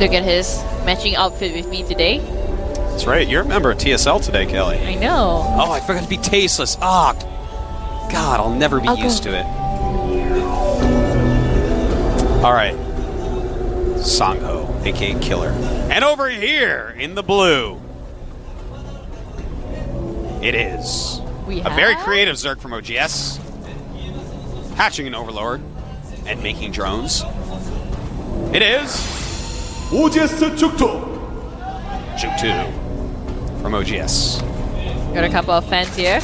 Look at his matching outfit with me today. That's right. You're a member of TSL today, Kelly. I know. Oh, I forgot to be tasteless. Ah, God, I'll never be used to it. All right. Sangho, a.k.a. Killer. And over here in the blue, it is a very creative Zerg from OGS, hatching an Overlord and making drones. It is oGsjookTo from OGS. Got a couple of fans here.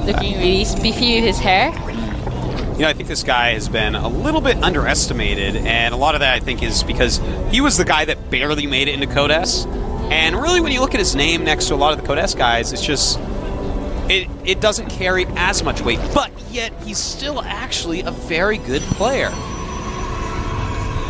Looking really spiffy with his hair. You know, I think this guy has been a little bit underestimated, and a lot of that, I think, is because he was the guy that barely made it into Code S. And really, when you look at his name next to a lot of the Code S guys, it's just... It doesn't carry as much weight, but yet he's still actually a very good player.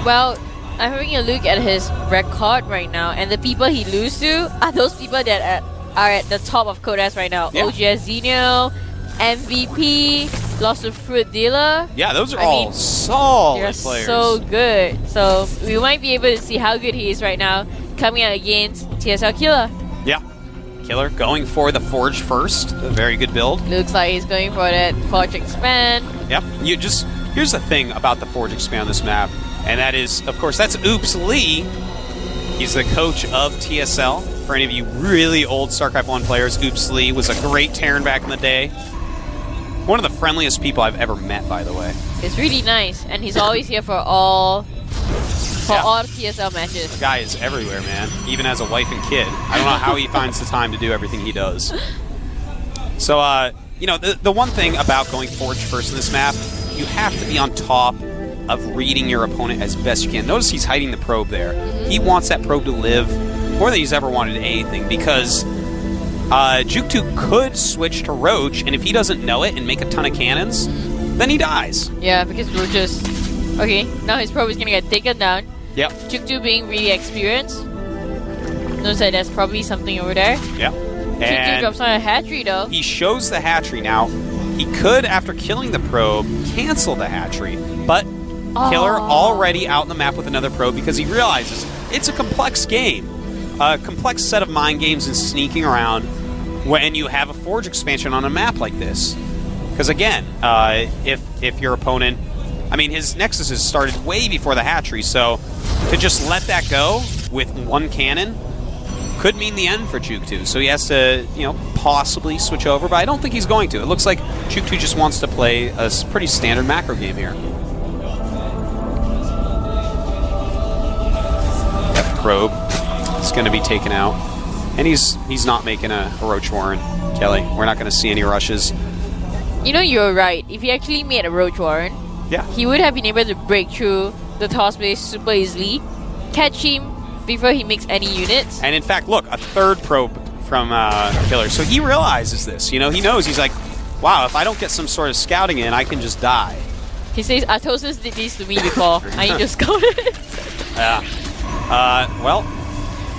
Well, I'm having a look at his record right now, and the people he loses to are those people that are at the top of Code S right now. Yeah. oGsjookTo, MVP, lost to Fruit Dealer. Yeah, those are all solid they're players. So good. So we might be able to see how good he is right now coming out against TSL Killer. Yeah. Killer going for the Forge first. A very good build. Looks like he's going for that Forge Expand. Yep. Here's the thing about the Forge Expand on this map, and that is, of course, that's Oops Lee. He's the coach of TSL. For any of you really old StarCraft 1 players, Oops Lee was a great Terran back in the day. One of the friendliest people I've ever met, by the way. It's really nice, and he's always here for all TSL matches. The guy is everywhere, man. Even as a wife and kid. I don't know how he finds the time to do everything he does. So, you know, the one thing about going Forge first in this map, you have to be on top of reading your opponent as best you can. Notice he's hiding the probe there. He wants that probe to live more than he's ever wanted anything, because GSL could switch to Roach, and if he doesn't know it and make a ton of cannons, then he dies. Yeah, because Roach just... Okay, now his probe is going to get taken down. Yep. GSL being really experienced. Knows that there's probably something over there. Yep. GSL drops on a hatchery, though. He shows the hatchery. Now, he could, after killing the probe, cancel the hatchery, but Killer already out in the map with another probe because he realizes it's a complex game. A complex set of mind games and sneaking around when you have a Forge expansion on a map like this. Because again, if your opponent... I mean, his Nexuses started way before the hatchery, so to just let that go with one cannon could mean the end for GSL. So he has to, you know, possibly switch over, but I don't think he's going to. It looks like GSL just wants to play a pretty standard macro game here. That probe is going to be taken out, and he's not making a Roach Warren, Kelly. We're not going to see any rushes. You know, you're right. If he actually made a Roach Warren, yeah, he would have been able to break through the toss base super easily, catch him before he makes any units. And in fact, look, a third probe from Killer. So he realizes this. You know, he knows. He's like, wow, if I don't get some sort of scouting in, I can just die. He says, Artosis did this to me before. I need to scout it. Yeah. Well.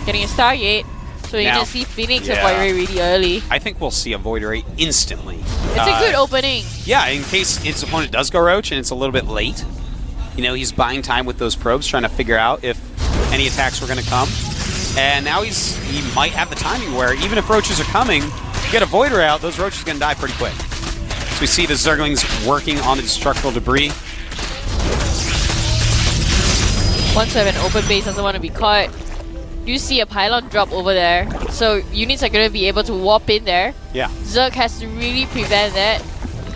Getting a Stargate. So you can see Phoenix and Void Ray really early. I think we'll see a Void Ray instantly. It's a good opening. Yeah, in case his opponent does go Roach and it's a little bit late. You know, he's buying time with those probes, trying to figure out if any attacks were going to come. And now he might have the timing where even if Roaches are coming, you get a Void Ray out, those Roaches are going to die pretty quick. So we see the Zerglings working on the destructible debris. Once I have an open base, doesn't want to be caught. You see a pylon drop over there, so units are going to be able to warp in there. Yeah. Zerg has to really prevent that.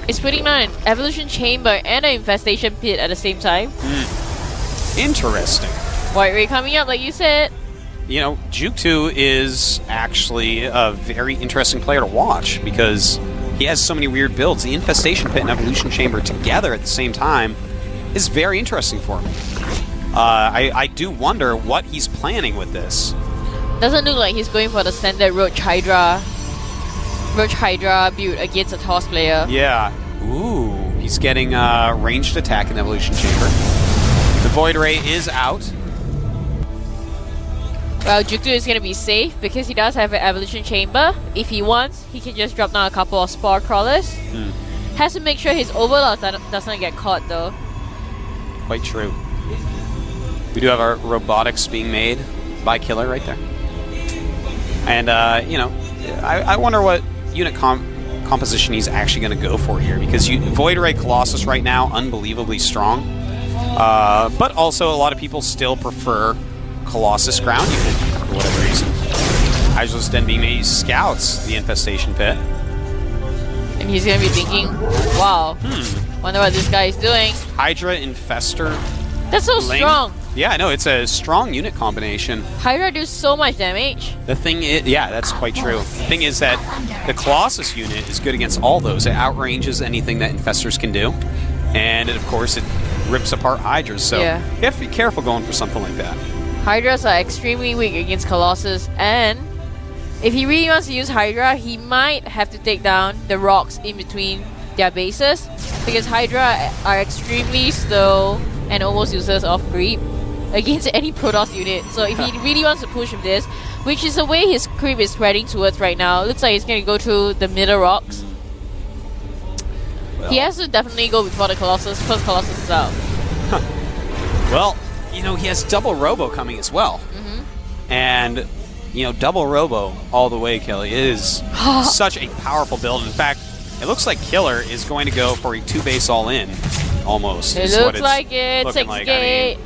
It's putting down an evolution chamber and an infestation pit at the same time. Interesting. Void Ray coming up, like you said. You know, GSL is actually a very interesting player to watch because he has so many weird builds. The infestation pit and evolution chamber together at the same time is very interesting for me. I do wonder what he's planning with this. Doesn't look like he's going for the standard Roach Hydra build against a toss player. Yeah. Ooh, he's getting ranged attack in the evolution chamber. The Void Ray is out. Well, GSL is going to be safe because he does have an evolution chamber. If he wants, he can just drop down a couple of spore crawlers. Has to make sure his overlord does not get caught though. Quite true. We do have our robotics being made by Killer right there. And, you know, I wonder what unit composition he's actually going to go for here, because Void Ray Colossus right now, unbelievably strong. But also a lot of people still prefer Colossus ground unit for whatever reason. Hydra's then being made scouts the infestation pit. And he's going to be thinking, wow, wonder what this guy is doing. Hydra Infester. That's so Ling. strong. Yeah, I know, it's a strong unit combination. Hydra do so much damage. The thing is, yeah, that's quite true. The thing is that the Colossus unit is good against all those. It outranges anything that Infestors can do. And, of course, it rips apart Hydras. So you have to be careful going for something like that. Hydras are extremely weak against Colossus, and if he really wants to use Hydra, he might have to take down the rocks in between their bases, because Hydra are extremely slow and almost useless of creep against any Protoss unit. So if he really wants to push with this, which is the way his creep is spreading towards right now, it looks like he's going to go through the middle rocks. Well, he has to definitely go before the Colossus, because Colossus is out. Well, you know, he has double Robo coming as well. And, you know, double Robo all the way, Kelly, is such a powerful build. In fact, it looks like Killer is going to go for a 2-base all-in, almost. It looks like it. 6 gate. I mean,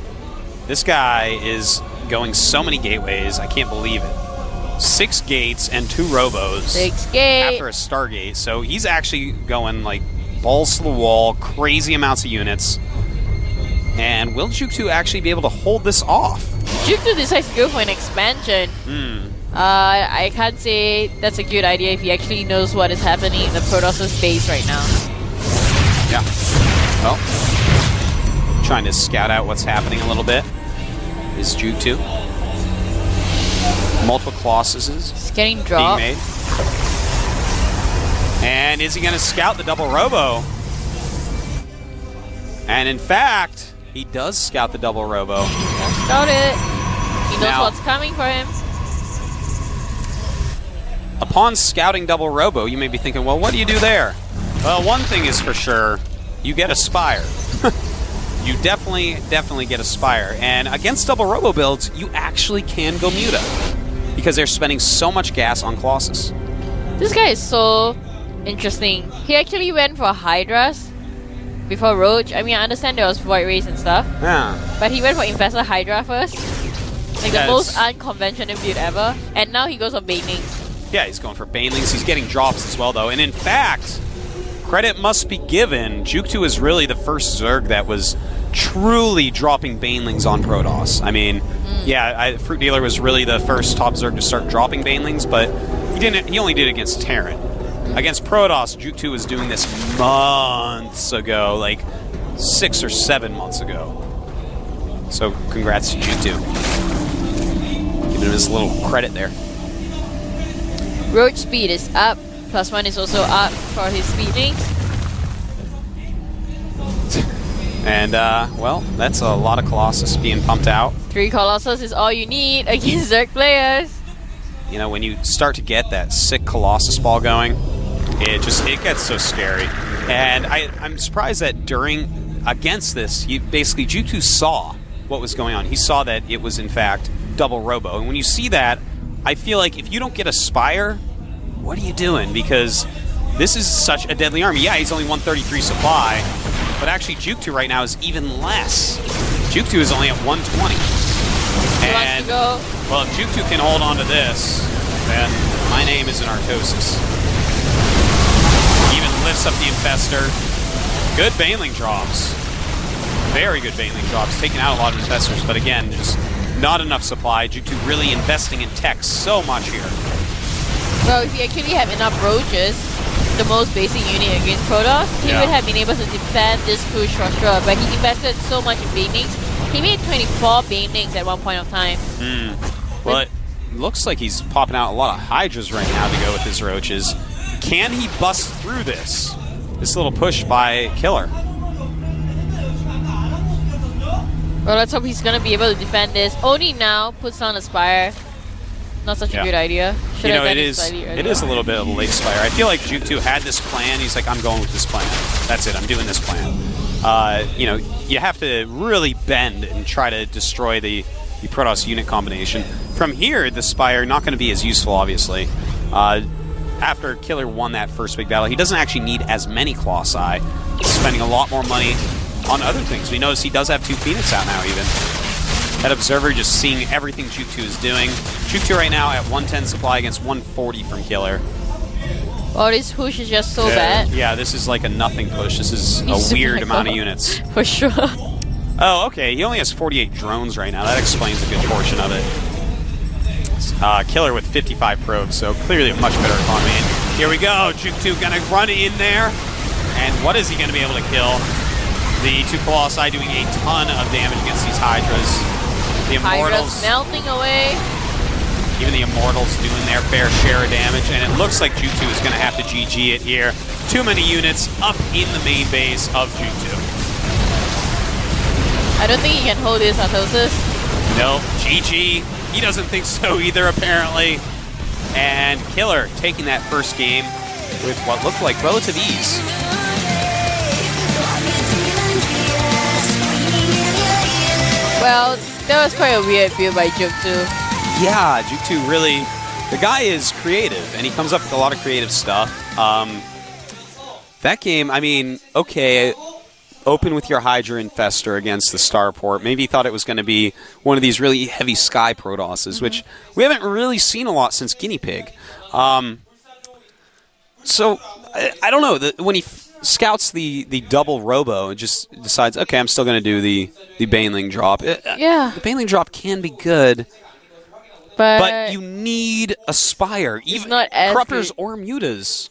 this guy is going so many gateways, I can't believe it. 6 gates and 2 Robos. 6 gate. After a Stargate. So he's actually going, like, balls to the wall, crazy amounts of units. And will GsjookTo actually be able to hold this off? GsjookTo decides to go for an expansion. I can't say that's a good idea if he actually knows what is happening in the Protoss' base right now. Yeah. Well, trying to scout out what's happening a little bit is GsjookTo. Multiple Colossuses It's getting dropped. being made. And is he going to scout the double Robo? And in fact, he does scout the double Robo. Scout it. He knows what's coming for him. Upon scouting double Robo, you may be thinking, well, what do you do there? Well, one thing is for sure, you get a Spire. You definitely get a Spire. And against double Robo builds, you actually can go Muta, because they're spending so much gas on Colossus. This guy is so interesting. He actually went for Hydras before Roach. I mean, I understand there was Void Rays and stuff. Yeah. But he went for Infestor Hydra first. Like the most unconventional build ever. And now he goes for Banelings. Yeah, he's going for Banelings. He's getting drops as well, though. And in fact, credit must be given. GsjookTo is really the first Zerg that was truly dropping Banelings on Protoss. I mean, yeah, Fruit Dealer was really the first top Zerg to start dropping Banelings, but he only did it against Terran. Against Protoss, GsjookTo was doing this months ago, like 6 or 7 months ago. So congrats to GsjookTo. Giving him his little credit there. Roach speed is up. +1 is also up for his speedlings. And, well, that's a lot of Colossus being pumped out. 3 Colossus is all you need against Zerg players. You know, when you start to get that sick Colossus ball going, it gets so scary. And I'm surprised that against this, basically GsjookTo saw what was going on. He saw that it was, in fact, double Robo. And when you see that, I feel like if you don't get a Spire, what are you doing? Because this is such a deadly army. Yeah, he's only 133 supply, but actually GsjookTo right now is even less. GsjookTo is only at 120. And, well, if GsjookTo can hold on to this, then my name is in Artosis. Even lifts up the Infestor. Good Baneling drops. Very good Baneling drops, taking out a lot of Infestors, but again, just not enough supply. GsjookTo really investing in tech so much here. Well, if he actually had enough Roaches, the most basic unit against Protoss, he would have been able to defend this push for sure, but he invested so much in Banelings. He made 24 Banelings at one point of time. Well, it looks like he's popping out a lot of Hydras right now to go with his Roaches. Can he bust through this? This little push by Killer. Well, let's hope he's going to be able to defend this. Only now puts on a Spire. Not such a good idea. You know, it is a little bit of a late Spire. I feel like GsjookTo had this plan. He's like, I'm going with this plan. That's it. I'm doing this plan. you know, you have to really bend and try to destroy the Protoss unit combination. From here, the Spire not going to be as useful, obviously. After Killer won that first big battle, he doesn't actually need as many Colossi. He's spending a lot more money on other things. We notice he does have 2 Phoenix out now, even. That Observer just seeing everything GSL is doing. GSL right now at 110 supply against 140 from Killer. Oh, this push is just so bad. Yeah, this is like a nothing push. This is a weird amount of units. For sure. Oh, okay. He only has 48 drones right now. That explains a good portion of it. Killer with 55 probes, so clearly a much better economy. And here we go. GSL going to run in there. And what is he going to be able to kill? The 2 Colossi doing a ton of damage against these Hydras. The Immortals Hydra's melting away. Even the Immortals doing their fair share of damage, and it looks like GSL is going to have to GG it here. Too many units up in the main base of GSL. I don't think he can hold this, Artosis. No, GG. He doesn't think so either, apparently. And Killer taking that first game with what looked like relative ease. Well, that was quite a weird build by GSL. Yeah, GSL really, the guy is creative, and he comes up with a lot of creative stuff. That game, I mean, okay, open with your Hydra Infestor against the Starport. Maybe he thought it was going to be one of these really heavy Sky Protosses, which we haven't really seen a lot since Guinea Pig. So, I don't know, when he scouts the double Robo and just decides, okay, I'm still going to do the Baneling drop. Yeah. The Baneling drop can be good. But you need a Spire. Even not as Corruptors good. or Mutas.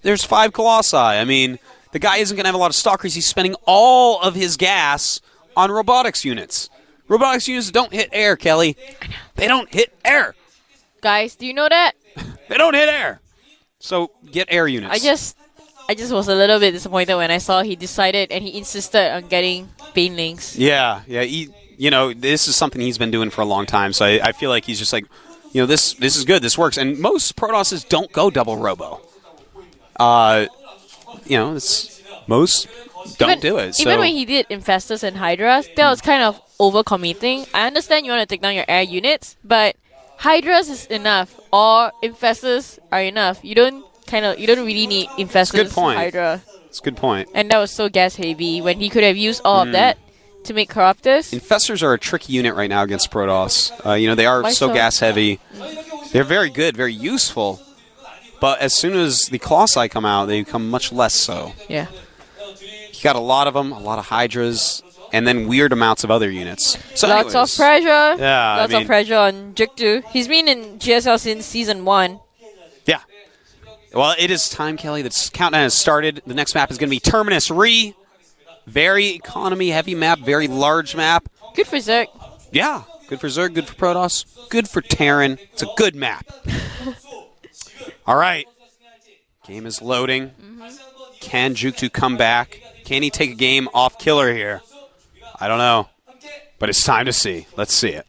There's 5 Colossi. I mean, the guy isn't going to have a lot of Stalkers. He's spending all of his gas on robotics units. Robotics units don't hit air, Kelly. They don't hit air. Guys, do you know that? They don't hit air. So get air units. I just was a little bit disappointed when I saw he decided and he insisted on getting Banelings. Yeah. You know, this is something he's been doing for a long time, so I feel like he's just like, you know, this is good, this works. And most Protosses don't go double Robo. You know, most don't do it. Even when he did Infestors and Hydras, that was kind of overcommitting. I understand you want to take down your air units, but Hydras is enough, or Infestors are enough. You don't really need Infestors. Good point. Hydra. It's a good point. And that was so gas heavy when he could have used all of that to make Corruptors. Infestors are a tricky unit right now against Protoss. You know, they are so gas heavy. They're very good, very useful. But as soon as the Colossi come out, they become much less so. Yeah. He got a lot of them, a lot of Hydras, and then weird amounts of other units. So Lots anyways, of pressure. Yeah, Lots of pressure on GSL. He's been in GSL since Season 1. Yeah. Well, it is time, Kelly. The countdown has started. The next map is going to be Terminus Re. Very economy-heavy map, very large map. Good for Zerg. Yeah, good for Zerg, good for Protoss, good for Terran. It's a good map. All right. Game is loading. Can GSL come back? Can he take a game off Killer here? I don't know. But it's time to see. Let's see it.